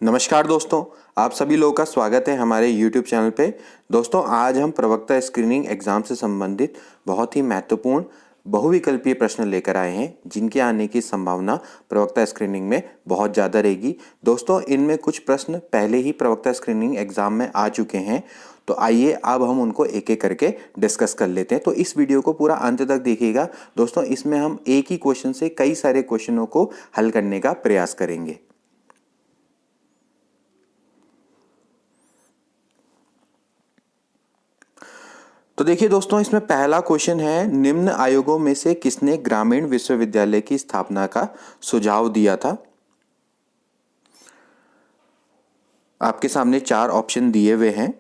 नमस्कार दोस्तों, आप सभी लोगों का स्वागत है हमारे YouTube चैनल पे। दोस्तों, आज हम प्रवक्ता स्क्रीनिंग एग्ज़ाम से संबंधित बहुत ही महत्वपूर्ण बहुविकल्पीय प्रश्न लेकर आए हैं, जिनके आने की संभावना प्रवक्ता स्क्रीनिंग में बहुत ज़्यादा रहेगी। दोस्तों, इनमें कुछ प्रश्न पहले ही प्रवक्ता स्क्रीनिंग एग्ज़ाम में आ चुके हैं, तो आइए अब हम उनको एक एक करके डिस्कस कर लेते हैं। तो इस वीडियो को पूरा अंत तक देखिएगा। दोस्तों, इसमें हम एक ही क्वेश्चन से कई सारे क्वेश्चनों को हल करने का प्रयास करेंगे। तो देखिए दोस्तों, इसमें पहला क्वेश्चन है, निम्न आयोगों में से किसने ग्रामीण विश्वविद्यालय की स्थापना का सुझाव दिया था। आपके सामने चार ऑप्शन दिए हुए हैं।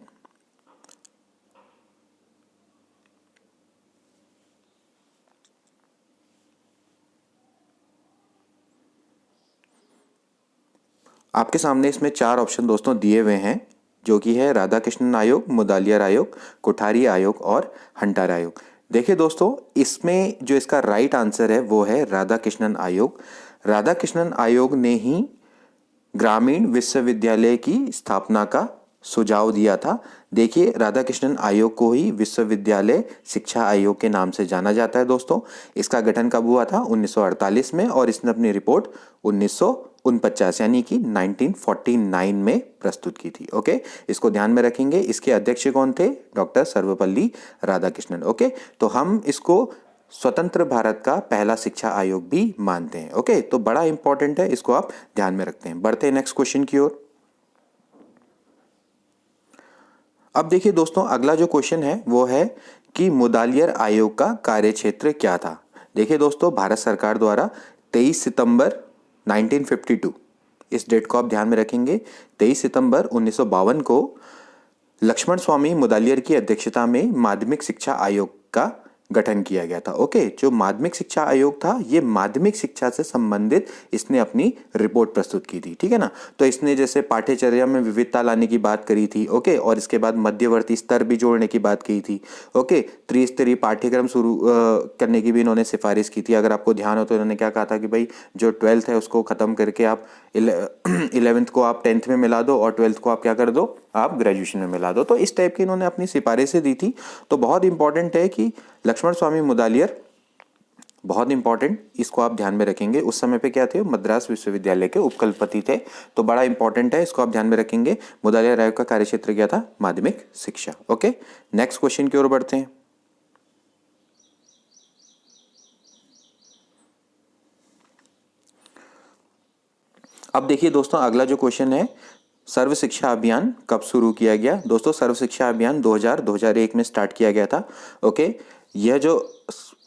आपके सामने इसमें चार ऑप्शन दोस्तों दिए हुए हैं, जो कि है राधा कृष्णन आयोग, मुदालियार आयोग, कोठारी आयोग और हंटर आयोग। देखिए दोस्तों, इसमें जो इसका राइट आंसर है वो है राधा कृष्णन आयोग। राधा कृष्णन आयोग ने ही ग्रामीण विश्वविद्यालय की स्थापना का सुझाव दिया था। देखिए, राधा कृष्णन आयोग को ही विश्वविद्यालय शिक्षा आयोग के नाम से जाना जाता है। दोस्तों, इसका गठन कब हुआ था? 1948 में, और इसने अपनी रिपोर्ट 1949 यानी कि 1949 में प्रस्तुत की थी। ओके, इसको ध्यान में रखेंगे। इसके अध्यक्ष कौन थे? डॉक्टर सर्वपल्ली राधाकृष्णन। ओके, तो हम इसको स्वतंत्र भारत का पहला शिक्षा आयोग भी मानते हैं। ओके, तो बड़ा इंपॉर्टेंट है, इसको आप ध्यान में रखते हैं। बढ़ते हैं नेक्स्ट क्वेश्चन की ओर। अब देखिए दोस्तों, अगला जो क्वेश्चन है वो है कि मुदालियर आयोग का कार्यक्षेत्र क्या था। देखिए दोस्तों, भारत सरकार द्वारा 23 सितंबर 1952, इस डेट को आप ध्यान में रखेंगे, 23 सितंबर 1952 को लक्ष्मण स्वामी मुदालियर की अध्यक्षता में माध्यमिक शिक्षा आयोग का गठन किया गया था। ओके, जो माध्यमिक शिक्षा आयोग था, ये माध्यमिक शिक्षा से संबंधित इसने अपनी रिपोर्ट प्रस्तुत की थी। ठीक है ना। तो इसने जैसे पाठ्यचर्या में विविधता लाने की बात करी थी। ओके, और इसके बाद मध्यवर्ती स्तर भी जोड़ने की बात की थी। ओके, त्रिस्तरीय पाठ्यक्रम शुरू करने की भी इन्होंने सिफारिश की थी। अगर आपको ध्यान हो तो इन्होंने क्या कहा था कि भाई जो 12th है उसको खत्म करके आप 11th को आप 10th में मिला दो, और 12th को आप क्या कर दो, आप ग्रेजुएशन में मिला दो। तो इस टाइप की इन्होंने अपनी सिफारिशें दी थी। तो बहुत इंपॉर्टेंट है कि लक्ष्मण स्वामी मुदालियर, बहुत इंपॉर्टेंट, इसको आप ध्यान में रखेंगे। उस समय पे क्या थे? मद्रास विश्वविद्यालय के उपकुलपति थे। तो बड़ा इंपॉर्टेंट है, इसको आप ध्यान में रखेंगे। मुदालियर आयोग का कार्यक्षेत्र क्या था? माध्यमिक शिक्षा। ओके, नेक्स्ट क्वेश्चन की ओर बढ़ते हैं। अब देखिए दोस्तों, अगला जो क्वेश्चन है, सर्व शिक्षा अभियान कब शुरू किया गया। दोस्तों, सर्व शिक्षा अभियान 2001 में स्टार्ट किया गया था। ओके, यह जो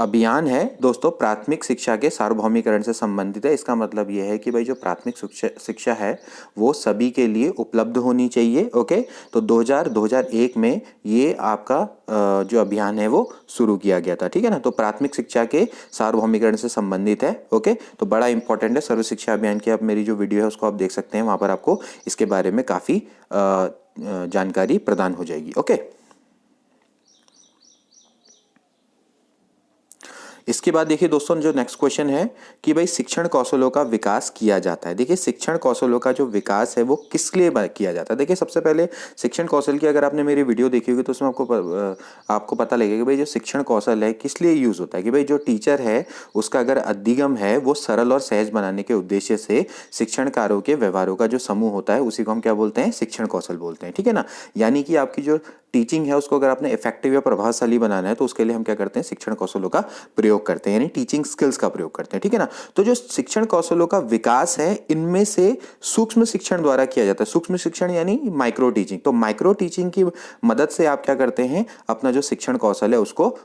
अभियान है दोस्तों, प्राथमिक शिक्षा के सार्वभौमिकरण से संबंधित है। इसका मतलब यह है कि भाई जो प्राथमिक शिक्षा है वो सभी के लिए उपलब्ध होनी चाहिए। ओके, तो 2001 में ये आपका जो अभियान है वो शुरू किया गया था। ठीक है ना। तो प्राथमिक शिक्षा के सार्वभौमिकरण से संबंधित है। ओके, तो बड़ा इंपॉर्टेंट है। सर्व शिक्षा अभियान की आप मेरी जो वीडियो है उसको आप देख सकते हैं, वहां पर आपको इसके बारे में काफी जानकारी प्रदान हो जाएगी। ओके, इसके बाद देखिए दोस्तों, जो नेक्स्ट क्वेश्चन है कि भाई शिक्षण कौशलों का विकास किया जाता है। देखिए, शिक्षण कौशलों का जो विकास है वो किस लिए किया जाता है। देखिए, सबसे पहले शिक्षण कौशल की अगर आपने मेरी वीडियो देखी होगी तो उसमें आपको पता लगेगा कि भाई जो शिक्षण कौशल है किस लिए यूज होता है। कि भाई जो टीचर है उसका अगर अधिगम है वो सरल और सहज बनाने के उद्देश्य से शिक्षणकारों के व्यवहारों का जो समूह होता है उसी को हम क्या बोलते हैं? शिक्षण कौशल बोलते हैं। ठीक है ना। यानी कि आपकी जो टीचिंग है उसको अगर आपने इफेक्टिव या प्रभावशाली बनाना है तो उसके लिए हम क्या करते हैं? शिक्षण कौशलों का प्रयोग करते हैं, यानी टीचिंग स्किल्स का प्रयोग करते हैं। ठीक है ना। तो जो शिक्षण कौशलों का विकास है इनमें से सूक्ष्म शिक्षण द्वारा किया जाता है। सूक्ष्म शिक्षण यानी माइक्रो टीचिंग। तो माइक्रो टीचिंग की मदद से आप क्या करते हैं? अपना जो शिक्षण कौशल है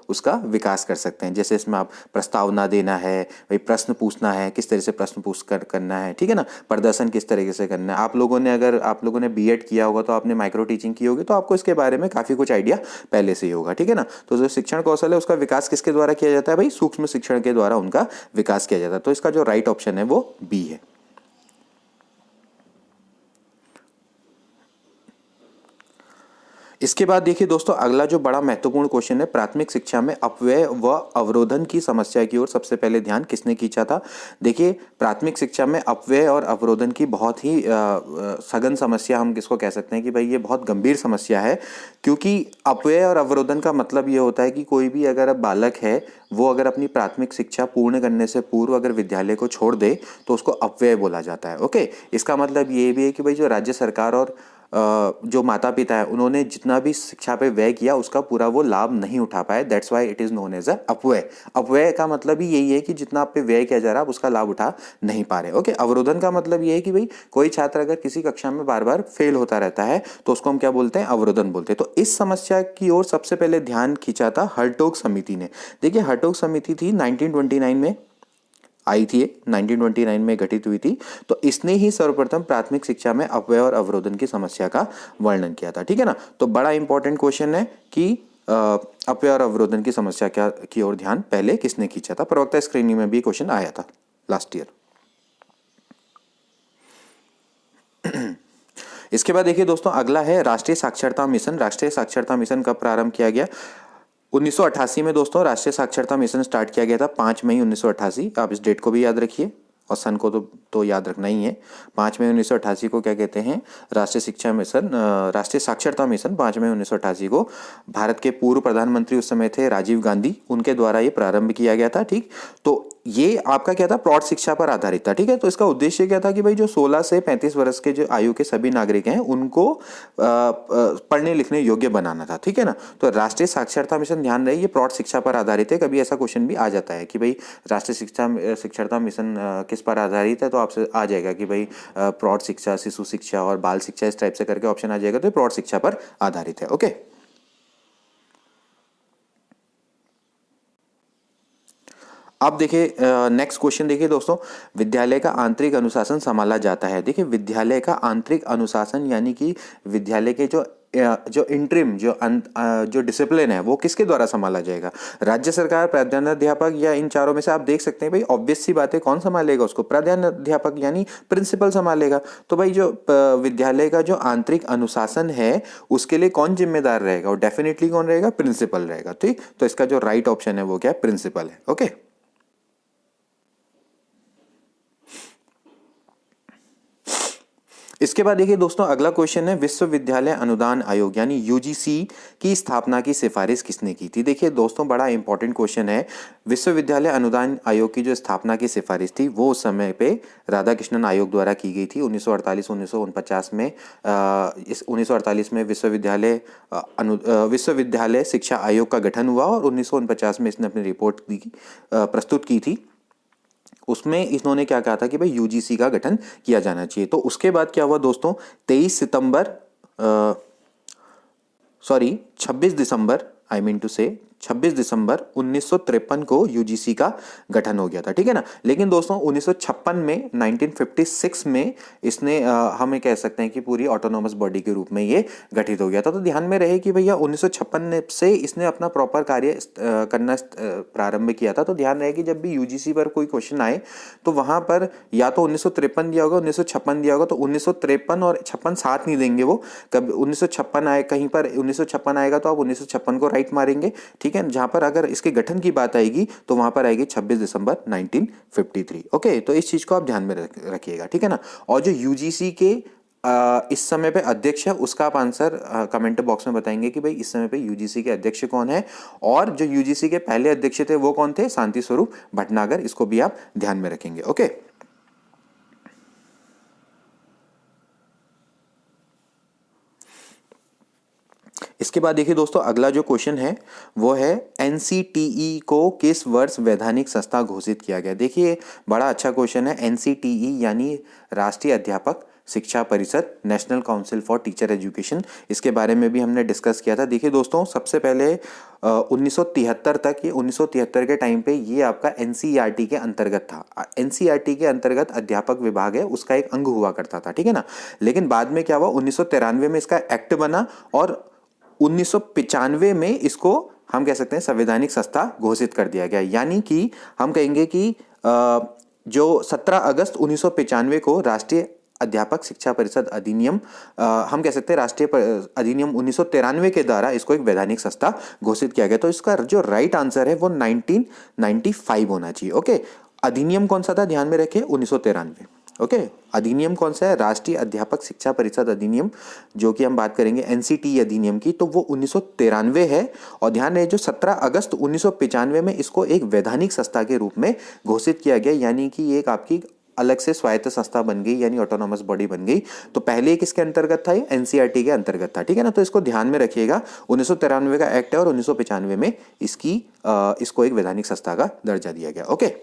उसका विकास कर सकते हैं। जैसे इसमें आप प्रस्तावना देना है, भाई प्रश्न पूछना है, किस तरह से प्रश्न पूछ कर करना है। ठीक है ना। प्रदर्शन किस तरीके से करना है। अगर आप लोगों ने बीएड किया होगा तो आपने माइक्रो टीचिंग की होगी, तो आपको इसके बारे में काफी कुछ आइडिया पहले से ही होगा। ठीक है ना। तो जो शिक्षण कौशल है उसका विकास किसके द्वारा किया जाता है? भाई सूक्ष्म शिक्षण के द्वारा उनका विकास किया जाता है। तो इसका जो राइट ऑप्शन है वो बी है। इसके बाद देखिए दोस्तों, अगला जो बड़ा महत्वपूर्ण क्वेश्चन है, प्राथमिक शिक्षा में अपव्यय व अवरोधन की समस्या की ओर सबसे पहले ध्यान किसने खींचा था। देखिए, प्राथमिक शिक्षा में अपव्यय और अवरोधन की बहुत ही सघन समस्या हम किसको कह सकते हैं कि भाई ये बहुत गंभीर समस्या है, क्योंकि अपव्यय और अवरोधन का मतलब ये होता है कि कोई भी अगर बालक है वो अगर अपनी प्राथमिक शिक्षा पूर्ण करने से पूर्व अगर विद्यालय को छोड़ दे तो उसको अपव्यय बोला जाता है। ओके, इसका मतलब ये भी है कि भाई जो राज्य सरकार और जो माता पिता है उन्होंने जितना भी शिक्षा पे व्यय किया उसका पूरा वो लाभ नहीं उठा पाए, that's why it is known as a अपव्यय। अपव्यय का मतलब ही यही है कि जितना आप पे व्यय किया जा रहा है आप उसका लाभ उठा नहीं पा रहे। ओके, अवरोधन का मतलब ये है कि भाई कोई छात्र अगर किसी कक्षा में बार बार फेल होता रहता है तो उसको हम क्या बोलते हैं, अवरोधन बोलते हैं। तो इस समस्या की ओर सबसे पहले ध्यान खींचा था हर्टोग समिति ने। देखिए, हर्टोग समिति थी 1929 में आई थी, 1929 में गठित हुई थी। तो इसने ही सर्वप्रथम प्राथमिक शिक्षा में अपव्यय और अवरोधन की समस्या का वर्णन किया था। ठीक है ना, तो बड़ा इंपॉर्टेंट क्वेश्चन है कि अपव्यय और अवरोधन की समस्या क्या की ओर ध्यान पहले किसने खींचा था। प्रवक्ता स्क्रीनिंग में भी क्वेश्चन आया था लास्ट ईयर। इसके बाद देखिए दोस्तों, अगला है राष्ट्रीय साक्षरता मिशन। राष्ट्रीय साक्षरता मिशन कब प्रारंभ किया गया? 1988 में दोस्तों राष्ट्रीय साक्षरता मिशन स्टार्ट किया गया था, 5 मई 1988। आप इस डेट को भी याद रखिए और सन को तो याद रखना ही है। 5 मई 1988 को क्या कहते हैं, राष्ट्रीय शिक्षा मिशन, राष्ट्रीय साक्षरता मिशन 5 मई 1988 को भारत के पूर्व प्रधानमंत्री उस समय थे राजीव गांधी, उनके द्वारा ये प्रारंभ किया गया था। ठीक, तो ये आपका क्या था, प्रौढ़ शिक्षा पर आधारित था। ठीक है, तो इसका उद्देश्य क्या था कि भाई जो 16 से 35 वर्ष के जो आयु के सभी नागरिक हैं उनको पढ़ने लिखने योग्य बनाना था। ठीक है ना, तो राष्ट्रीय साक्षरता मिशन ध्यान रहे ये प्रौढ़ शिक्षा पर आधारित है। कभी ऐसा क्वेश्चन भी आ जाता है कि भाई राष्ट्रीय साक्षरता मिशन किस पर आधारित है, तो आपसे आ जाएगा कि भाई प्रौढ़ शिक्षा, शिशु शिक्षा और बाल शिक्षा, इस टाइप से करके ऑप्शन आ जाएगा, तो प्रौढ़ शिक्षा पर आधारित है। ओके, अब देखिए नेक्स्ट क्वेश्चन देखिए दोस्तों, विद्यालय का आंतरिक अनुशासन संभाला जाता है। देखिए, विद्यालय का आंतरिक अनुशासन यानी कि विद्यालय के जो इंटरिम जो डिसिप्लिन है वो किसके द्वारा संभाला जाएगा? राज्य सरकार, प्रधानाध्यापक, या इन चारों में से आप देख सकते हैं भाई ऑब्वियस सी बात है, कौन संभालेगा उसको? प्रधानाध्यापक यानी प्रिंसिपल संभालेगा। तो भाई जो विद्यालय का जो आंतरिक अनुशासन है उसके लिए कौन जिम्मेदार रहेगा? और डेफिनेटली कौन रहेगा? प्रिंसिपल रहेगा। ठीक, तो इसका जो राइट ऑप्शन है वो क्या है? प्रिंसिपल है। ओके, इसके बाद देखिए दोस्तों, अगला क्वेश्चन है विश्वविद्यालय अनुदान आयोग यानी यूजीसी की स्थापना की सिफारिश किसने की थी? देखिए दोस्तों, बड़ा इंपॉर्टेंट क्वेश्चन है। विश्वविद्यालय अनुदान आयोग की जो स्थापना की सिफारिश थी वो उस समय पे राधाकृष्णन आयोग द्वारा की गई थी 1948-1949 में। इस 1948 में विश्वविद्यालय शिक्षा आयोग का गठन हुआ और 1949 में इसने अपनी रिपोर्ट प्रस्तुत की थी। उसमें इन्होंने क्या कहा था कि भाई यूजीसी का गठन किया जाना चाहिए। तो उसके बाद क्या हुआ दोस्तों, 26 दिसंबर 1953 को यूजीसी का गठन हो गया था। ठीक है ना, लेकिन दोस्तों 1956 में 1956 में इसने हमें कह सकते हैं कि पूरी ऑटोनोमस बॉडी के रूप में ये गठित हो गया था। तो ध्यान में रहे कि भैया 1956 से इसने अपना प्रॉपर कार्य करना प्रारंभ किया था। तो ध्यान रहे कि जब भी यूजीसी पर कोई क्वेश्चन आए तो वहां पर या तो 1953 दिया होगा, 1956 दिया होगा, तो 1953 और 56 साथ नहीं देंगे वो। कभी 1956 आए, कहीं पर 1956 आएगा तो आप 1956 को राइट मारेंगे। ठीक है, जहां पर अगर इसके गठन की बात आएगी तो वहां पर आएगी 26 दिसंबर 1953। ओके, तो इस चीज को आप ध्यान में रखिएगा। ठीक है ना, और जो यूजीसी के इस समय पे अध्यक्ष है उसका आप आंसर कमेंट बॉक्स में बताएंगे कि भाई इस समय पे यूजीसी के अध्यक्ष कौन है, और जो यूजीसी के पहले अध्यक्ष थे वो कौन थे? शांति स्वरूप भटनागर। इसको भी आप ध्यान में रखेंगे। ओके, इसके बाद देखिए दोस्तों, अगला जो क्वेश्चन है वो है एनसीटीई को किस वर्ष वैधानिक संस्था घोषित किया गया? देखिए, बड़ा अच्छा क्वेश्चन है। एनसीटीई यानी राष्ट्रीय अध्यापक शिक्षा परिषद, national council for teacher education, इसके बारे में भी हमने डिस्कस किया था। देखिए दोस्तों, सबसे पहले 1973 तक, ये 1973 के टाइम पे ये आपका एनसीईआरटी के अंतर्गत था। एनसीईआरटी के अंतर्गत अध्यापक विभाग है उसका एक अंग हुआ करता था। ठीक है ना, लेकिन बाद में क्या हुआ, 1993 में इसका एक्ट बना और 1995 में इसको हम कह सकते हैं संवैधानिक संस्था घोषित कर दिया गया। यानी कि हम कहेंगे कि जो 17 अगस्त 1995 को राष्ट्रीय अध्यापक शिक्षा परिषद अधिनियम, हम कह सकते हैं राष्ट्रीय अधिनियम 1993 के द्वारा इसको एक वैधानिक संस्था घोषित किया गया। तो इसका जो राइट आंसर है वो 1995 होना चाहिए। ओके, अधिनियम कौन सा था, ध्यान में रखिए 1993। ओके, अधिनियम कौन सा है, राष्ट्रीय अध्यापक शिक्षा परिषद अधिनियम, जो कि हम बात करेंगे एनसीटी अधिनियम की, तो वो 1993 है। और ध्यान रहे जो 17 अगस्त 1995 में इसको एक वैधानिक संस्था के रूप में घोषित किया गया, यानी कि एक आपकी अलग से स्वायत्त संस्था बन गई, यानी ऑटोनॉमस बॉडी बन गई। तो पहले किसके अंतर्गत था, ये एनसीईआरटी के अंतर्गत था, ठीक है ना। तो इसको ध्यान में रखिएगा, 1993 का एक्ट है और 1995 में इसको एक वैधानिक संस्था का दर्जा दिया गया। ओके,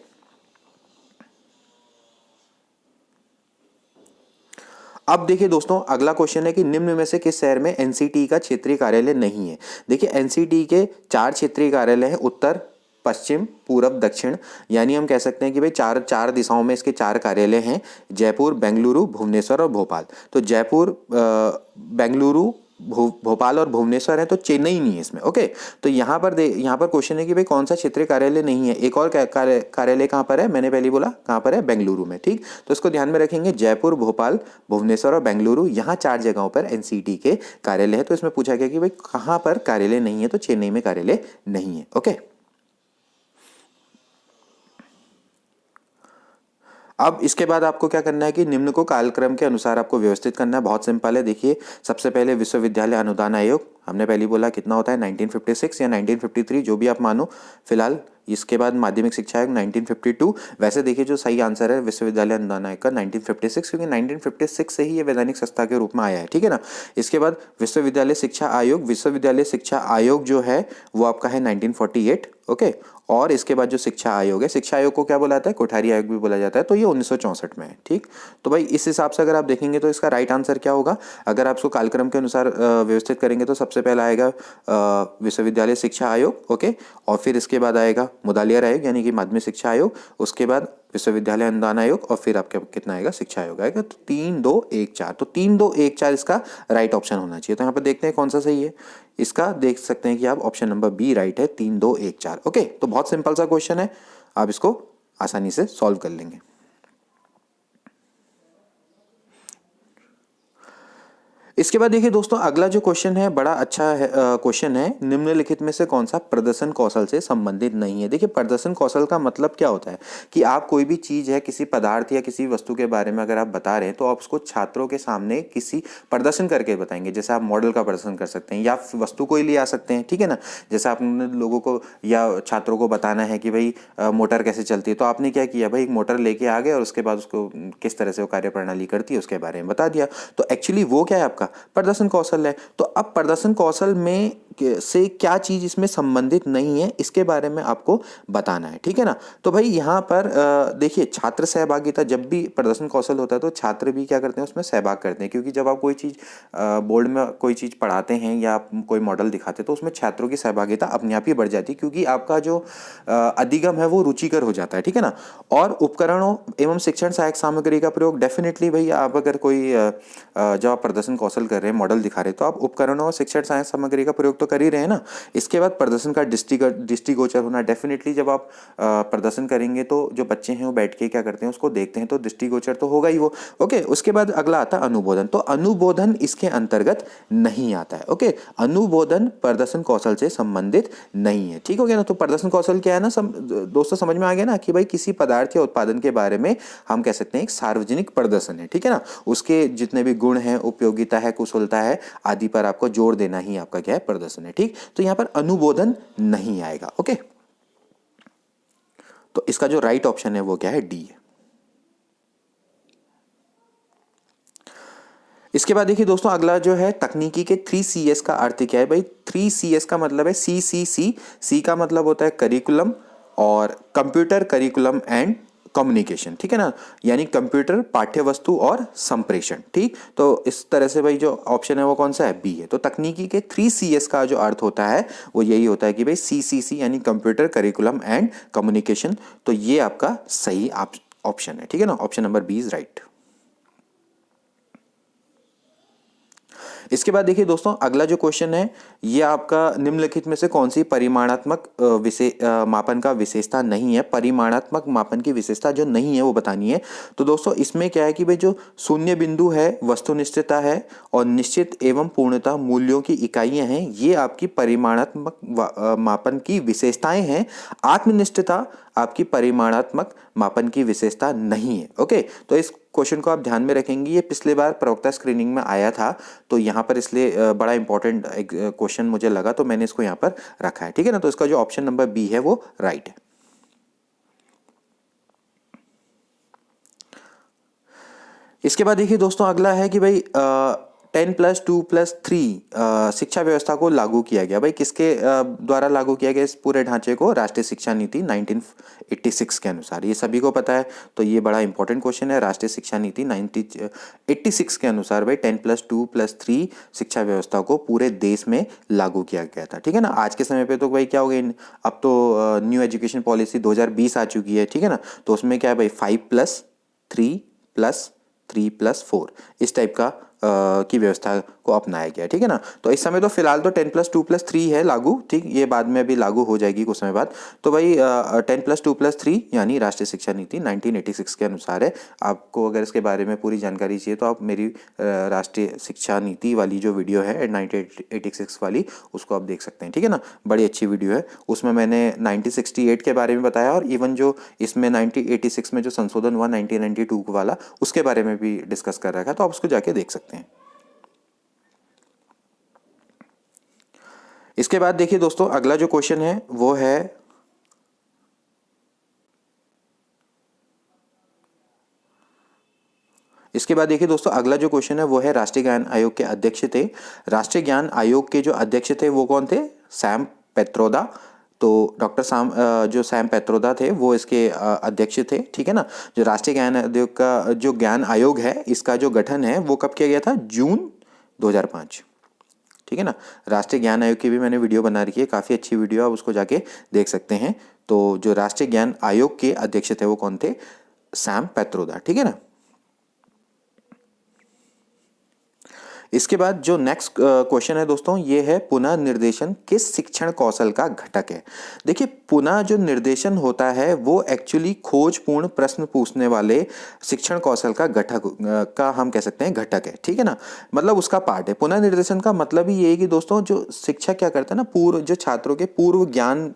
अब देखिए दोस्तों, अगला क्वेश्चन है कि निम्न में से किस शहर में एनसीटी का क्षेत्रीय कार्यालय नहीं है। देखिए एनसीटी के 4 क्षेत्रीय कार्यालय हैं, उत्तर, पश्चिम, पूरब, दक्षिण, यानी हम कह सकते हैं कि भाई चार दिशाओं में इसके 4 कार्यालय हैं, जयपुर, बेंगलुरु, भुवनेश्वर और भोपाल। तो जयपुर, बेंगलुरु, भोपाल और भुवनेश्वर है, तो चेन्नई नहीं है इसमें। ओके, तो यहाँ पर क्वेश्चन है कि भाई कौन सा क्षेत्रीय कार्यालय नहीं है। एक और कार्यालय कहाँ पर है, मैंने पहले बोला कहाँ पर है, बेंगलुरु में। ठीक, तो इसको ध्यान में रखेंगे, जयपुर, भोपाल, भुवनेश्वर और बेंगलुरु, यहाँ 4 जगहों पर एनसीटी के कार्यालय है। तो इसमें पूछा गया कि भाई कहाँ पर कार्यालय नहीं है, तो चेन्नई में कार्यालय नहीं है। ओके, अब इसके बाद आपको क्या करना है कि निम्न को कालक्रम के अनुसार आपको व्यवस्थित करना है। बहुत सिंपल है, देखिए सबसे पहले विश्वविद्यालय अनुदान आयोग, हमने पहले बोला कितना होता है 1956 या 1953, जो भी आप मानो फिलहाल। इसके बाद माध्यमिक शिक्षा आयोग 1952। वैसे देखिए जो सही आंसर है विश्वविद्यालय अनुदान आयोग का 1956, क्योंकि 1956 से ही ये वैधानिक संस्था के रूप में आया है, ठीक है ना। इसके बाद विश्वविद्यालय शिक्षा आयोग, विश्वविद्यालय शिक्षा आयोग जो है वो आपका है 1948। ओके, और इसके बाद जो शिक्षा आयोग है, शिक्षा आयोग को क्या बोला जाता है, कोठारी आयोग भी बोला जाता है, तो ये 1964 में है। ठीक, तो भाई इस हिसाब से अगर आप देखेंगे तो इसका राइट आंसर क्या होगा, अगर आप इसको कालक्रम के अनुसार व्यवस्थित करेंगे तो सबसे पहला आएगा विश्वविद्यालय शिक्षा आयोग। ओके, और फिर इसके बाद आएगा मुदालियार आयोग यानी कि माध्यमिक शिक्षा आयोग, उसके बाद विश्वविद्यालय अनुदान आयोग, और फिर आपका कितना आएगा, शिक्षा आयोग आएगा। तो 3 2 1 4, तो 3 2 1 4 इसका राइट ऑप्शन होना चाहिए। तो यहाँ पर देखते हैं कौन सा सही है, इसका देख सकते हैं कि आप ऑप्शन नंबर बी राइट है, 3 2 1 4। ओके, तो बहुत सिंपल सा क्वेश्चन है, आप इसको आसानी से सॉल्व कर लेंगे। इसके बाद देखिए दोस्तों, अगला जो क्वेश्चन है बड़ा अच्छा है क्वेश्चन है, निम्नलिखित में से कौन सा प्रदर्शन कौशल से संबंधित नहीं है। देखिए प्रदर्शन कौशल का मतलब क्या होता है कि आप कोई भी चीज है, किसी पदार्थ या किसी वस्तु के बारे में अगर आप बता रहे हैं तो आप उसको छात्रों के सामने किसी प्रदर्शन करके बताएंगे। जैसे आप मॉडल का प्रदर्शन कर सकते हैं या वस्तु को ही ले आ सकते हैं, ठीक है ना। जैसे आपने लोगों को या छात्रों को बताना है कि भाई मोटर कैसे चलती है, तो आपने क्या किया भाई, एक मोटर लेके आ गए और उसके बाद उसको किस तरह से वो कार्य प्रणाली करती है उसके बारे में बता दिया। तो एक्चुअली वो क्या है, आपका प्रदर्शन कौशल है। तो अब प्रदर्शन कौशल में से क्या चीज इसमें संबंधित नहीं है, इसके बारे में आपको बताना है, ठीक है ना। तो भाई यहाँ पर देखिए छात्र सहभागिता, जब भी प्रदर्शन कौशल होता है तो छात्र भी क्या करते हैं, उसमें सहभाग करते हैं, क्योंकि जब आप कोई चीज बोर्ड में कोई चीज पढ़ाते हैं या आप कोई मॉडल दिखाते हैं तो उसमें छात्रों की सहभागिता अपने आप ही बढ़ जाती है, क्योंकि आपका जो अधिगम है वो रुचिकर हो जाता है, ठीक है ना। और उपकरणों एवं शिक्षण सहायक सामग्री का प्रयोग, डेफिनेटली भाई आप अगर कोई जब आप प्रदर्शन कौशल कर रहे हैं, मॉडल दिखा रहे हैं, तो आप उपकरणों और शिक्षण सहायक सामग्री का प्रयोग तो कर ही रहे हैं ना। इसके बाद प्रदर्शन का दृष्टिगोचर होना, डेफिनेटली जब आप प्रदर्शन करेंगे तो जो बच्चे हैं वो बैठ के क्या करते हैं, उसको देखते हैं, तो दृष्टिगोचर तो होगा ही वो। ओके, उसके बाद अगला आता है अनुबोधन। तो अनुबोधन इसके अंतर्गत नहीं आता है। ओके, अनुबोधन प्रदर्शन कौशल से संबंधित नहीं है, ठीक हो गया ना। तो प्रदर्शन कौशल क्या है ना, दोस्तों समझ में आ गया ना कि भाई किसी पदार्थ या उत्पादन के बारे में हम कह सकते हैं एक सार्वजनिक प्रदर्शन है, ठीक है ना। उसके जितने भी गुण हैं, उपयोगिता है, कुशलता है आदि पर आपको जोर देना ही आपका क्या है, प्रदर्शन है, ठीक। तो यहां पर अनुबोधन नहीं आएगा। ओके, तो इसका जो राइट ऑप्शन है वो क्या है, डी है। इसके बाद देखिए दोस्तों, अगला जो है तकनीकी के 3CS का अर्थ क्या है भाई। 3CS का मतलब है सी का मतलब होता है करिकुलम और कंप्यूटर, करिकुलम एंड कम्युनिकेशन, ठीक है ना, यानी कंप्यूटर, पाठ्य वस्तु और संप्रेषण, ठीक। तो इस तरह से भाई जो ऑप्शन है वो कौन सा है, बी है। तो तकनीकी के 3CS का जो अर्थ होता है वो यही होता है कि भाई CCC यानी कंप्यूटर, करिकुलम एंड कम्युनिकेशन। तो ये आपका सही ऑप्शन है, ठीक है ना, option number B is right. इसके बाद देखिए दोस्तों, अगला जो क्वेश्चन है ये आपका निम्नलिखित में से कौन सी परिमाणात्मक मापन का विशेषता नहीं है। परिमाणात्मक मापन की विशेषता जो नहीं है वो बतानी है। तो दोस्तों इसमें क्या है कि भाई जो शून्य बिंदु है, वस्तुनिष्ठता है और निश्चित एवं पूर्णता मूल्यों की इकाइयां हैं, ये आपकी परिमाणात्मक मापन की विशेषताएं हैं। आत्मनिष्ठता आपकी परिमाणात्मक मापन की विशेषता नहीं है। ओके, तो इस क्वेश्चन को आप ध्यान में रखेंगे। ये पिछले बार प्रवक्ता स्क्रीनिंग में आया था, तो यहाँ पर इसलिए बड़ा इंपॉर्टेंट क्वेश्चन मुझे लगा, तो मैंने इसको यहाँ पर रखा है। ठीक है ना, तो इसका जो ऑप्शन नंबर बी है वो राइट है। इसके बाद देखिए दोस्तों, अगला है कि भाई 10+2+3 शिक्षा व्यवस्था को लागू किया गया। भाई किसके द्वारा लागू किया गया इस पूरे ढांचे को? राष्ट्रीय शिक्षा नीति 1986 के अनुसार। ये सभी को पता है, तो ये बड़ा इंपॉर्टेंट क्वेश्चन है। राष्ट्रीय शिक्षा नीति 1986 के अनुसार भाई 10+2+3 शिक्षा व्यवस्था को पूरे देश में लागू किया गया था। ठीक है ना। आज के समय पे तो भाई क्या हो गया, अब तो न्यू एजुकेशन पॉलिसी 2020 आ चुकी है। ठीक है ना, तो उसमें क्या है भाई 5+3+3+4 इस टाइप का की व्यवस्था को अपनाया गया। ठीक है ना, तो इस समय तो फिलहाल तो 10+2+3 है लागू। ठीक, ये बाद में अभी लागू हो जाएगी कुछ समय बाद। तो भाई 10+2+3 यानी राष्ट्रीय शिक्षा नीति 1986 के अनुसार है। आपको अगर इसके बारे में पूरी जानकारी चाहिए तो आप मेरी राष्ट्रीय शिक्षा नीति वाली जो वीडियो है 1986 वाली, उसको आप देख सकते हैं। ठीक है ना, बड़ी अच्छी वीडियो है। उसमें मैंने 1968 के बारे में बताया और इवन जो इसमें 1986 में जो संशोधन हुआ 1992 वाला, उसके बारे में भी डिस्कस कर रखा है, तो आप उसको जाके देख सकते हैं। इसके बाद देखिए दोस्तों, अगला जो क्वेश्चन है वो है इसके बाद देखिए दोस्तों, अगला जो क्वेश्चन है वो है राष्ट्रीय ज्ञान आयोग के अध्यक्ष थे। राष्ट्रीय ज्ञान आयोग के जो अध्यक्ष थे वो कौन थे? सैम पेत्रोदा। तो डॉक्टर जो सैम पेत्रोदा थे वो इसके अध्यक्ष थे। ठीक है ना। जो राष्ट्रीय ज्ञान आयोग का जो ज्ञान आयोग है, इसका जो गठन है वो कब किया गया था? जून 2005। ठीक है ना। राष्ट्रीय ज्ञान आयोग की भी मैंने वीडियो बना रखी है, काफ़ी अच्छी वीडियो, आप उसको जाके देख सकते हैं। तो जो राष्ट्रीय ज्ञान आयोग के अध्यक्ष थे वो कौन थे? सैम पेत्रोदा। ठीक है ना। इसके बाद जो नेक्स्ट क्वेश्चन है दोस्तों, ये है पुनः निर्देशन किस शिक्षण कौशल का घटक है? देखिए, पुनः जो निर्देशन होता है वो एक्चुअली खोजपूर्ण प्रश्न पूछने वाले शिक्षण कौशल का घटक का हम कह सकते हैं घटक है। ठीक है ना, मतलब उसका पार्ट है। पुनः निर्देशन का मतलब ही ये है कि दोस्तों जो शिक्षक क्या करता है ना, पूर्व जो छात्रों के पूर्व ज्ञान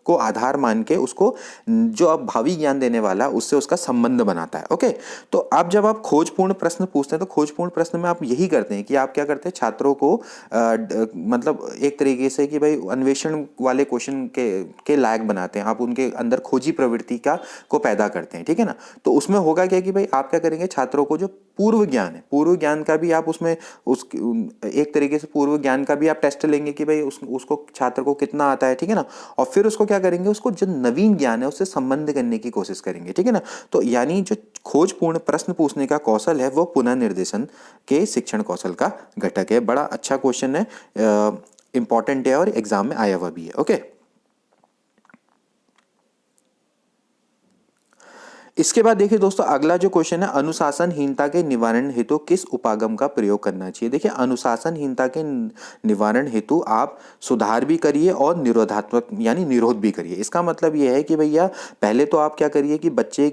को आधार मान के उसको जो अब भावी ज्ञान देने वाला उससे उसका संबंध बनाता है। ओके, तो अब जब आप खोजपूर्ण प्रश्न पूछते हैं तो खोजपूर्ण प्रश्न में आप यही करते हैं कि आप क्या करते हैं, छात्रों को मतलब एक तरीके से कि भाई अन्वेषण वाले क्वेश्चन के लायक बनाते हैं। आप उनके अंदर खोजी प्रवृत्ति को पैदा करते हैं। ठीक है ना, तो उसमें होगा क्या कि भाई आप क्या करेंगे, छात्रों को जो पूर्व ज्ञान है, पूर्व ज्ञान का भी आप उसमें एक तरीके से पूर्व ज्ञान का भी आप टेस्ट लेंगे कि भाई उसको छात्र को कितना आता है। ठीक है ना, और फिर उसको क्या करेंगे, उसको जो नवीन ज्ञान है उससे संबंध करने की कोशिश करेंगे। ठीक है ना, तो यानी जो खोजपूर्ण प्रश्न पूछने का कौशल है वो पुनः निर्देशन के शिक्षण कौशल का घटक है। बड़ा अच्छा क्वेश्चन है, इंपॉर्टेंट है और एग्जाम में आया हुआ भी है। ओके, इसके बाद देखिए दोस्तों, अगला जो क्वेश्चन है अनुशासनहीनता के निवारण हेतु किस उपागम का प्रयोग करना चाहिए? देखिए, अनुशासनहीनता के निवारण हेतु आप सुधार भी करिए और निरोधात्मक यानी निरोध भी करिए। इसका मतलब यह है कि भैया पहले तो आप क्या करिए कि बच्चे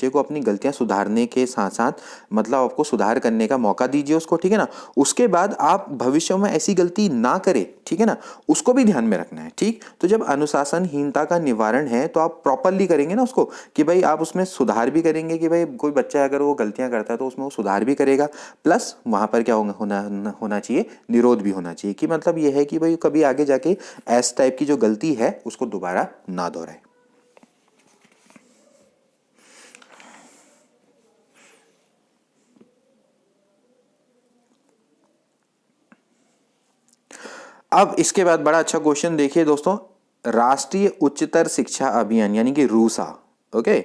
को अपनी गलतियां सुधारने के साथ साथ मतलब आपको सुधार करने का मौका दीजिए उसको। ठीक है ना, उसके बाद आप भविष्य में ऐसी गलती ना करे। ठीक है ना, उसको भी ध्यान में रखना है। ठीक, तो जब अनुशासनहीनता का निवारण है तो आप प्रॉपरली करेंगे ना उसको, कि भाई आप उसमें सुधार भी करेंगे कि भाई कोई बच्चा अगर वो गलतियां करता है तो उसमें वो सुधार भी करेगा, प्लस वहां पर क्या होना चाहिए, निरोध भी होना चाहिए। कि मतलब ये है कि भाई कभी आगे जाके इस टाइप की जो गलती है उसको दोबारा ना दोहराए। अब इसके बाद बड़ा अच्छा क्वेश्चन देखिए दोस्तों, राष्ट्रीय उच्चतर शिक्षा अभियान यानी कि रूसा। ओके,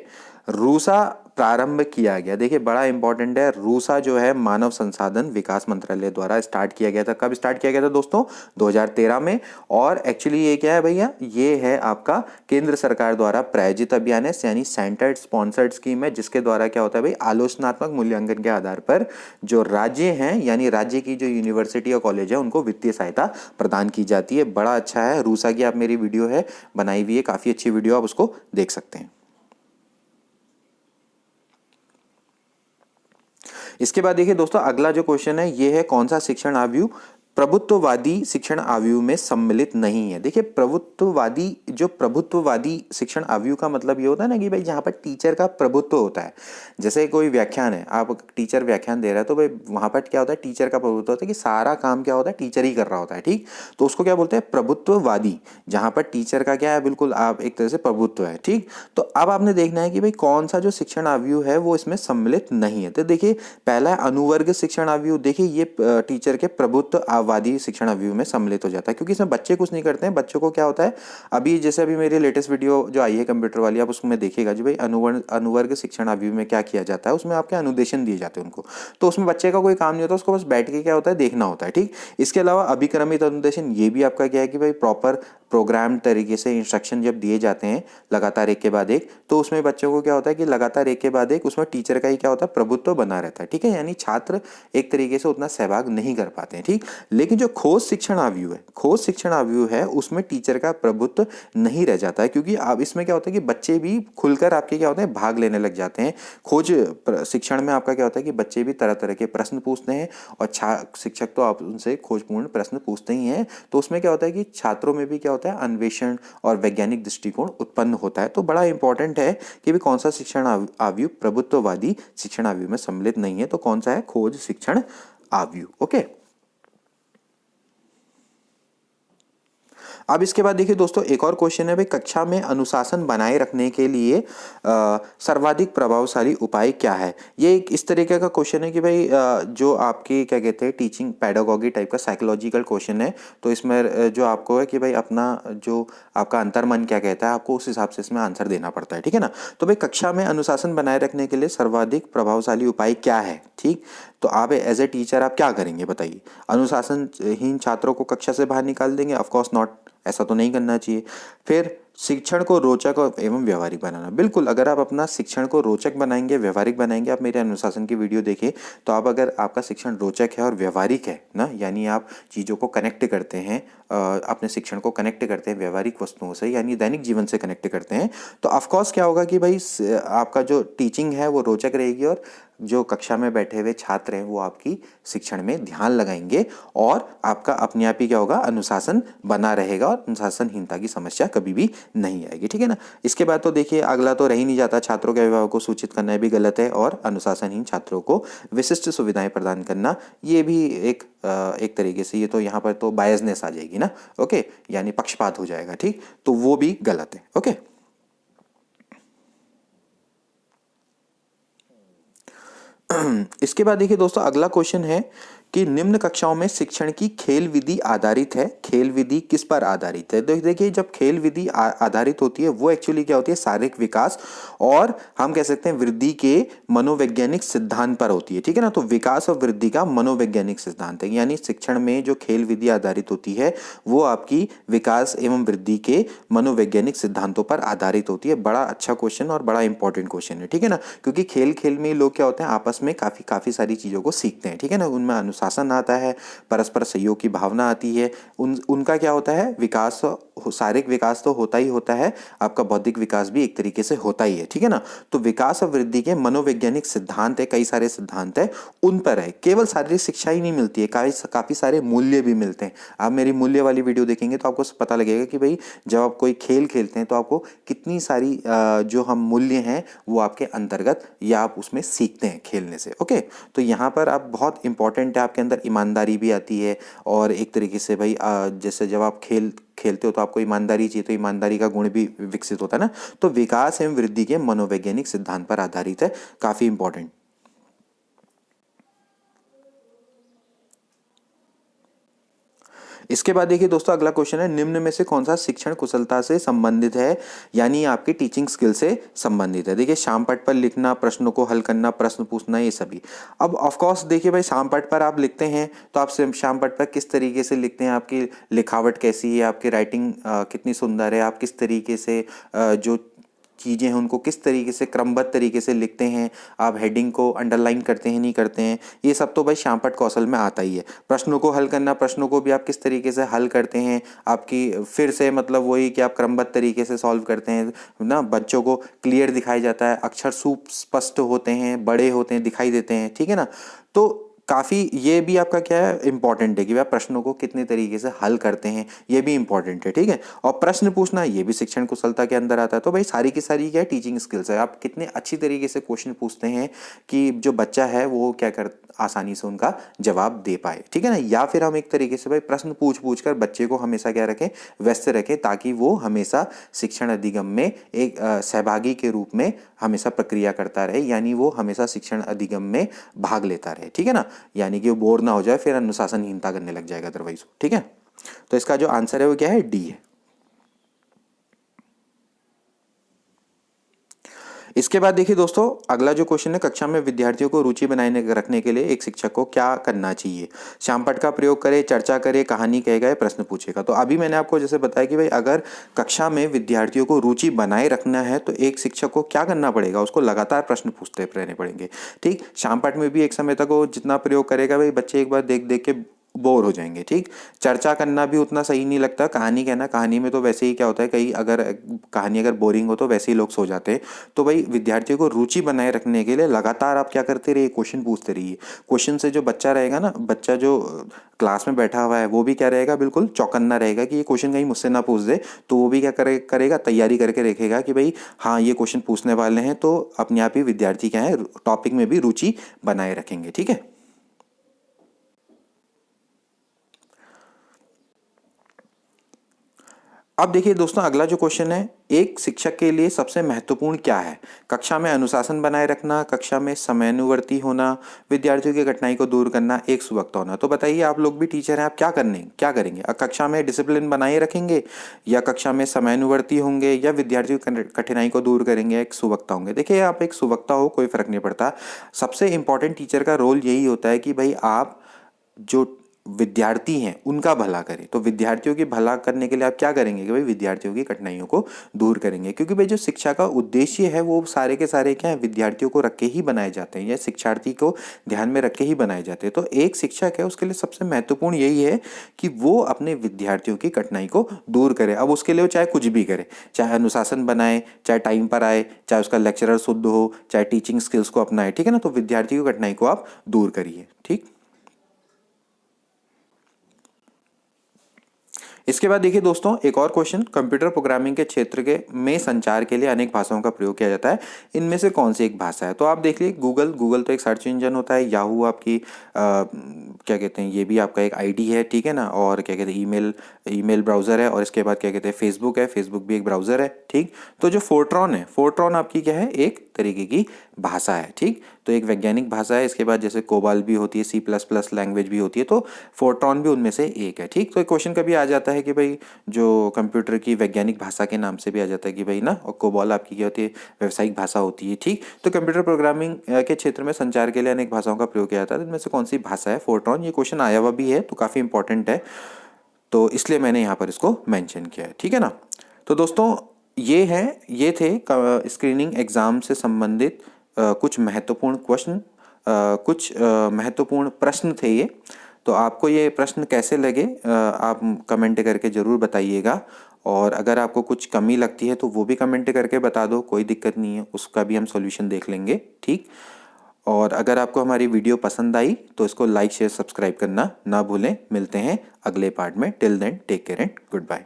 रूसा प्रारंभ किया गया? देखिए बड़ा इंपॉर्टेंट है, रूसा जो है मानव संसाधन विकास मंत्रालय द्वारा स्टार्ट किया गया था। कब स्टार्ट किया गया था दोस्तों? 2013 में। और एक्चुअली ये क्या है भैया, ये है आपका केंद्र सरकार द्वारा प्रायोजित अभियान है, यानी सेंटर्ड स्पॉन्सर्ड स्कीम है, जिसके द्वारा क्या होता है भाई, आलोचनात्मक मूल्यांकन के आधार पर जो राज्य हैं यानी राज्य की जो यूनिवर्सिटी और कॉलेज है उनको वित्तीय सहायता प्रदान की जाती है। बड़ा अच्छा है, रूसा की आप मेरी वीडियो है बनाई हुई है, काफी अच्छी वीडियो, आप उसको देख सकते हैं। इसके बाद देखिए दोस्तों, अगला जो क्वेश्चन है ये है, कौन सा शिक्षण आयु प्रभुत्ववादी शिक्षण आयु में सम्मिलित नहीं है? देखिए प्रभुत्ववादी शिक्षण आयु का मतलब ये होता है ना कि भाई जहां पर टीचर का प्रभुत्व होता है। जैसे कोई व्याख्यान है, आप टीचर व्याख्यान दे रहा है तो भाई वहां पर क्या होता है, टीचर का प्रभुत्व होता है कि सारा काम क्या होता है, टीचर ही कर रहा होता है, ठीक। तो उसको क्या बोलते हैं, प्रभुत्ववादी, जहां पर टीचर का क्या है, बिल्कुल आप एक तरह से प्रभुत्व है, ठीक। तो अब आपने देखना है कि भाई कौन सा जो शिक्षण आयु है वो इसमें सम्मिलित नहीं है। तो देखिए पहला है अनुवर्ग शिक्षण आयु। देखिए ये टीचर के प्रभुत्ववादी शिक्षण आयु में सम्मिलित हो जाता है, क्योंकि इसमें बच्चे कुछ नहीं करते हैं। बच्चों को क्या होता है, अभी जैसे अभी मेरी लेटेस्ट वीडियो जो आई है कंप्यूटर वाली, आप उसमें देखिएगा जी भाई अनुवर्ग शिक्षण आयु में क्या किया जाता है, उसमें आपके अनुदेशन दिए जाते हैं उनको। तो उसमें बच्चे का कोई काम नहीं होता, उसको बस बैठ के क्या होता है, देखना होता है, ठीक। इसके अलावा अभिक्रमित अनुदेशन, ये भी आपका क्या है कि भाई प्रॉपर प्रोग्राम तरीके से इंस्ट्रक्शन जब दिए जाते हैं लगातार एक के बाद एक, तो उसमें बच्चों को क्या होता है कि लगातार एक के बाद एक उसमें टीचर का ही क्या होता है, प्रभुत्व बना रहता है, ठीक है। यानी छात्र एक तरीके से उतना सहभाग नहीं कर पाते हैं, ठीक। लेकिन जो खोज शिक्षण आयु है, खोज शिक्षण आयु है, उसमें टीचर का प्रभुत्व नहीं रह जाता है, क्योंकि अब इसमें क्या होता है कि बच्चे भी खुलकर आपके क्या होते हैं, भाग लेने लग जाते हैं। खोज शिक्षण में आपका क्या होता है कि बच्चे भी तरह तरह के प्रश्न पूछते हैं, और शिक्षक तो आप उनसे खोजपूर्ण प्रश्न पूछते ही हैं। तो उसमें क्या होता है कि छात्रों में भी क्या होता है, अन्वेषण और वैज्ञानिक दृष्टिकोण उत्पन्न होता है। तो बड़ा इंपॉर्टेंट है कि भी कौन सा शिक्षण आयु प्रभुत्ववादी शिक्षण आयु में सम्मिलित नहीं है, तो कौन सा है, खोज शिक्षण आयु। ओके। अब इसके बाद देखिए दोस्तों, एक और क्वेश्चन है भाई, कक्षा में अनुशासन बनाए रखने के लिए सर्वाधिक प्रभावशाली उपाय क्या है? ये एक इस तरीके का क्वेश्चन है कि भाई जो आपकी क्या कहते हैं, टीचिंग पैडागोगी टाइप का साइकोलॉजिकल क्वेश्चन है। तो इसमें जो आपको है कि भाई अपना जो आपका अंतर्मन क्या कहता है, आपको उस हिसाब से इसमें आंसर देना पड़ता है, ठीक है ना। तो भाई कक्षा में अनुशासन बनाए रखने के लिए सर्वाधिक प्रभावशाली उपाय क्या है, ठीक। तो आप एज ए टीचर आप क्या करेंगे बताइए? अनुशासनहीन छात्रों को कक्षा से बाहर निकाल देंगे? ऑफ कोर्स नॉट, ऐसा तो नहीं करना चाहिए। फिर शिक्षण को रोचक एवं व्यवहारिक बनाना, बिल्कुल अगर आप अपना शिक्षण को रोचक बनाएंगे, व्यवहारिक बनाएंगे, आप मेरे अनुशासन की वीडियो देखें तो आप, अगर आपका शिक्षण रोचक है और व्यवहारिक है ना, यानी आप चीज़ों को कनेक्ट करते हैं, अपने शिक्षण को कनेक्ट करते हैं व्यवहारिक वस्तुओं से, यानी दैनिक जीवन से कनेक्ट करते हैं, तो ऑफकोर्स क्या होगा कि भाई आपका जो टीचिंग है वो रोचक रहेगी, और जो कक्षा में बैठे हुए छात्र हैं वो आपकी शिक्षण में ध्यान लगाएंगे, और आपका अपने आप ही क्या होगा, अनुशासन बना रहेगा, और अनुशासनहीनता की समस्या कभी भी नहीं आएगी, ठीक है ना। इसके बाद तो देखिए अगला तो रह ही नहीं जाता, छात्रों के अभिभावक को सूचित करना भी गलत है, और अनुशासनहीन छात्रों को विशिष्ट सुविधाएं प्रदान करना, ये भी एक तरीके से, ये तो यहाँ पर तो बायसनेस आ जाएगी ना, ओके, यानी पक्षपात हो जाएगा, ठीक, तो वो भी गलत है, ओके। इसके बाद देखिए दोस्तों, अगला क्वेश्चन है कि निम्न कक्षाओं में शिक्षण की खेल विधि आधारित है, खेल विधि किस पर आधारित है? तो देखिए जब खेल विधि आधारित होती है वो एक्चुअली क्या होती है, शारीरिक विकास और हम कह सकते हैं वृद्धि के मनोवैज्ञानिक सिद्धांत पर होती है, ठीक है ना। तो विकास और वृद्धि का मनोवैज्ञानिक सिद्धांत है, यानी शिक्षण में जो खेल विधि आधारित होती है वो आपकी विकास एवं वृद्धि के मनोवैज्ञानिक सिद्धांतों पर आधारित होती है। बड़ा अच्छा क्वेश्चन और बड़ा इंपॉर्टेंट क्वेश्चन है, ठीक है ना, क्योंकि खेल खेल में लोग क्या होते हैं, आपस में काफी सारी चीजों को सीखते हैं, ठीक है ना। उनमें अनुशासन आता है, परस्पर सहयोग की भावना आती है, उनका क्या होता है, विकास, शारीरिक विकास तो होता ही होता है, आपका बौद्धिक विकास भी एक तरीके से होता ही है, ठीक है ना। तो विकास और वृद्धि के मनोवैज्ञानिक सिद्धांत है, कई सारे सिद्धांत है, उन पर है। केवल शारीरिक शिक्षा ही नहीं मिलती है, काफी सारे मूल्य भी मिलते हैं। आप मेरी मूल्य वाली वीडियो देखेंगे तो आपको पता लगेगा कि भाई जब आप कोई खेल खेलते हैं तो आपको कितनी सारी जो हम मूल्य हैं वो आपके अंतर्गत या आप उसमें सीखते हैं खेलने से, ओके। तो यहाँ पर आप बहुत इंपॉर्टेंट है, आपके अंदर ईमानदारी भी आती है, और एक तरीके से भाई जैसे जब आप खेलते हो तो आपको ईमानदारी चाहिए, तो ईमानदारी का गुण भी विकसित होता है ना। तो विकास एवं वृद्धि के मनोवैज्ञानिक सिद्धांत पर आधारित है, काफी इंपॉर्टेंट। इसके बाद देखिए दोस्तों अगला क्वेश्चन है, निम्न में से कौन सा शिक्षण कुशलता से संबंधित है, यानी आपकी टीचिंग स्किल से संबंधित है। देखिए शाम पट पर लिखना, प्रश्नों को हल करना, प्रश्न पूछना, ये सभी। अब ऑफ कोर्स देखिए भाई, शाम पट पर आप लिखते हैं तो आप शाम पट पर किस तरीके से लिखते हैं, आपकी लिखावट कैसी है, आपकी राइटिंग कितनी सुंदर है, आप किस तरीके से जो चीज़ें हैं उनको किस तरीके से क्रमबद्ध तरीके से लिखते हैं, आप हेडिंग को अंडरलाइन करते हैं नहीं करते हैं, ये सब तो भाई शामपट कौशल में आता ही है। प्रश्नों को हल करना, प्रश्नों को भी आप किस तरीके से हल करते हैं, आपकी फिर से मतलब वही कि आप क्रमबद्ध तरीके से सॉल्व करते हैं ना, बच्चों को क्लियर दिखाई जाता है, अक्षर सुस्पष्ट होते हैं, बड़े होते हैं, दिखाई देते हैं, ठीक है ना। तो काफ़ी ये भी आपका क्या है इंपॉर्टेंट है कि आप प्रश्नों को कितने तरीके से हल करते हैं, ये भी इंपॉर्टेंट है, ठीक है। और प्रश्न पूछना ये भी शिक्षण कुशलता के अंदर आता है। तो भाई सारी की सारी क्या है, टीचिंग स्किल्स है। आप कितने अच्छी तरीके से क्वेश्चन पूछते हैं कि जो बच्चा है वो क्या कर आसानी से उनका जवाब दे पाए, ठीक है ना। या फिर हम एक तरीके से भाई प्रश्न पूछ कर बच्चे को हमेशा क्या रखें, व्यस्त रखें, ताकि वो हमेशा शिक्षण अधिगम में एक सहभागी के रूप में हमेशा प्रक्रिया करता रहे, यानी वो हमेशा शिक्षण अधिगम में भाग लेता रहे, ठीक है ना। यानी कि वो बोर ना हो जाए, फिर अनुशासनहीनता करने लग जाएगा अदरवाइज, ठीक है। तो इसका जो आंसर है वो क्या है, डी है। इसके बाद देखिए दोस्तों अगला जो क्वेश्चन है, कक्षा में विद्यार्थियों को रुचि बनाए रखने के लिए एक शिक्षक को क्या करना चाहिए। शामपट का प्रयोग करे, चर्चा करे, कहानी कहेगा या प्रश्न पूछेगा। तो अभी मैंने आपको जैसे बताया कि भाई अगर कक्षा में विद्यार्थियों को रुचि बनाए रखना है तो एक शिक्षक को क्या करना पड़ेगा, उसको लगातार प्रश्न पूछते रहने पड़ेंगे, ठीक। शामपट में भी एक समय तक वो जितना प्रयोग करेगा भाई बच्चे एक बार देख देख के बोर हो जाएंगे, ठीक। चर्चा करना भी उतना सही नहीं लगता, कहानी कहना, कहानी में तो वैसे ही क्या होता है, कई अगर कहानी अगर बोरिंग हो तो वैसे ही लोग सो जाते हैं। तो भाई विद्यार्थियों को रुचि बनाए रखने के लिए लगातार आप क्या करते रहिए, क्वेश्चन पूछते रहिए। क्वेश्चन से जो बच्चा रहेगा ना, बच्चा जो क्लास में बैठा हुआ है वो भी क्या रहेगा, बिल्कुल चौकन्ना रहेगा कि ये क्वेश्चन कहीं मुझसे ना पूछ दे। तो वो भी क्या करेगा, तैयारी करके रखेगा कि भाई हाँ ये क्वेश्चन पूछने वाले हैं, तो अपने आप ही विद्यार्थी क्या है टॉपिक में भी रुचि बनाए रखेंगे, ठीक है। अब देखिए दोस्तों अगला जो क्वेश्चन है, एक शिक्षक के लिए सबसे महत्वपूर्ण क्या है। कक्षा में अनुशासन बनाए रखना, कक्षा में समयानुवर्ती होना, विद्यार्थियों की कठिनाई को दूर करना, एक सुवक्ता होना। तो बताइए आप लोग भी टीचर हैं, आप क्या करेंगे, कक्षा में डिसिप्लिन बनाए रखेंगे, या कक्षा में समयानुवर्ती होंगे, या विद्यार्थियों की कठिनाई को दूर करेंगे, एक सुवक्ता होंगे। देखिए आप एक सुवक्ता हो कोई फर्क नहीं पड़ता, सबसे इंपॉर्टेंट टीचर का रोल यही होता है कि भाई आप जो विद्यार्थी हैं उनका भला करें। तो विद्यार्थियों की भला करने के लिए आप क्या करेंगे कि भाई विद्यार्थियों की कठिनाइयों को दूर करेंगे, क्योंकि भाई जो शिक्षा का उद्देश्य है वो सारे के सारे क्या है, विद्यार्थियों को रख के ही बनाए जाते हैं, या शिक्षार्थी को ध्यान में रख के ही बनाए जाते हैं। तो एक शिक्षक है उसके लिए सबसे महत्वपूर्ण यही है कि वो अपने विद्यार्थियों की कठिनाई को दूर करे। अब उसके लिए वो चाहे कुछ भी करे, चाहे अनुशासन बनाए, चाहे टाइम पर आए, चाहे उसका लेक्चरर शुद्ध हो, चाहे टीचिंग स्किल्स को अपनाए, ठीक है ना। तो विद्यार्थियों की कठिनाई को आप दूर करिए, ठीक। इसके बाद देखिए दोस्तों एक और क्वेश्चन, कंप्यूटर प्रोग्रामिंग के क्षेत्र के में संचार के लिए अनेक भाषाओं का प्रयोग किया जाता है, इनमें से कौन सी एक भाषा है। तो आप देख लीजिए गूगल तो एक सर्च इंजन होता है, याहू आपकी क्या कहते हैं, ये भी आपका एक आईडी है, ठीक है ना। और क्या कहते हैं ईमेल ब्राउज़र है, और इसके बाद क्या कहते हैं फेसबुक है, फेसबुक भी एक ब्राउज़र है, ठीक। तो जो फोर्ट्रॉन है, फोर्ट्रॉन आपकी क्या है, एक तरीके की भाषा है, ठीक। तो एक वैज्ञानिक भाषा है। इसके बाद जैसे कोबाल भी होती है, C++ लैंग्वेज भी होती है, तो फोर्ट्रॉन भी उनमें से एक है, ठीक। तो एक क्वेश्चन कभी आ जाता है कि भाई जो कंप्यूटर की वैज्ञानिक भाषा के नाम से भी आ जाता है कि भाई ना, और कोबाल आपकी क्या होती है, व्यावसायिक भाषा होती है, ठीक। तो कंप्यूटर प्रोग्रामिंग के क्षेत्र में संचार के लिए अनेक भाषाओं का प्रयोग किया जाता है, इनमें से कौन सी भाषा है फोर्ट्रॉन। ये क्वेश्चन आया हुआ भी है, तो काफ़ी इंपॉर्टेंट है, तो इसलिए मैंने यहाँ पर इसको मैंशन किया है, ठीक है ना। तो दोस्तों ये थे स्क्रीनिंग एग्जाम से संबंधित कुछ महत्वपूर्ण क्वेश्चन, कुछ महत्वपूर्ण प्रश्न थे ये। तो आपको ये प्रश्न कैसे लगे आप कमेंट करके ज़रूर बताइएगा, और अगर आपको कुछ कमी लगती है तो वो भी कमेंट करके बता दो, कोई दिक्कत नहीं है, उसका भी हम सॉल्यूशन देख लेंगे, ठीक। और अगर आपको हमारी वीडियो पसंद आई तो इसको लाइक शेयर सब्सक्राइब करना ना भूलें। मिलते हैं अगले पार्ट में, till then take care and good bye.